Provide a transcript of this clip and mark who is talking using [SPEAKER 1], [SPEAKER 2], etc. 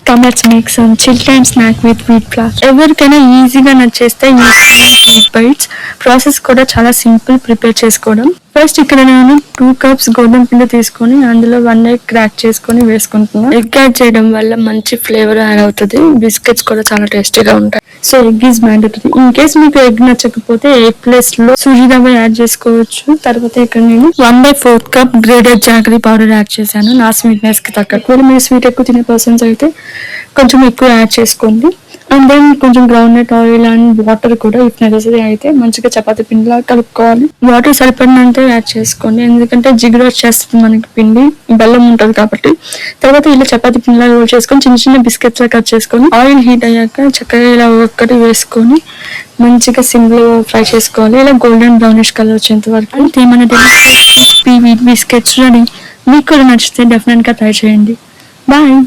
[SPEAKER 1] Come, let's make some children snack with wheat flour. ఎవరికైనా ఈజీగా నచ్చేస్తే wheat bytes. Process కూడా చాలా సింపుల్ ప్రిపేర్ చేసుకోవడం. ఫస్ట్ ఇక్కడ నేను 2 cups గోధుమ పిండి తీసుకొని అందులో 1 egg క్రాక్ చేసుకొని వేసుకుంటున్నాను. ఎగ్ యాడ్ చేయడం వల్ల మంచి ఫ్లేవర్ యాడ్ అవుతుంది. బిస్కెట్స్ కూడా చాలా టేస్టీగా ఉంటాయి. So egg is mandatory. In case మీకు ఎగ్ నచ్చకపోతే ఎగ్ ప్లేస్ లో సూజీ రవ్వ యాడ్ చేసుకోవచ్చు. తర్వాత ఇక్కడ నేను 1/4 cup grated jaggery powder add చేశాను నా స్వీట్నెస్ కి తగ్గట్టు. మీరు స్వీట్ ఎక్కువ తినే పర్సన్స్ అయితే కొంచెం ఎక్కువ యాడ్ చేసుకోండి. అండ్ దెన్ కొంచెం groundnut oil and water కూడా ఇఫ్ నెసరీ అయితే మంచిగా చపాతీ పిండిలా కలుపుకోవాలి. వాటర్ సరిపడినంత యాడ్ చేసుకోండి, ఎందుకంటే జిగురు వచ్చేస్తుంది మనకి పిండి, బెల్లం ఉంటుంది కాబట్టి. తర్వాత ఇలా చపాతీ పిండిలా రోల్ చేసుకొని చిన్న చిన్న బిస్కెట్స్ లా కట్ చేసుకొని ఆయిల్ హీట్ అయ్యాక చక్కగా ఇలా ఒక్కటి వేసుకొని మంచిగా సిమ్ లో ఫ్రై చేసుకోవాలి. ఇలా గోల్డెన్ బ్రౌనిష్ కలర్ వచ్చేంత వరకు. ఏమైనా వీట్ బిస్కెట్స్ రెడీ. మీకు కూడా నచ్చితే డెఫినెట్ గా ట్రై చేయండి. బాయ్.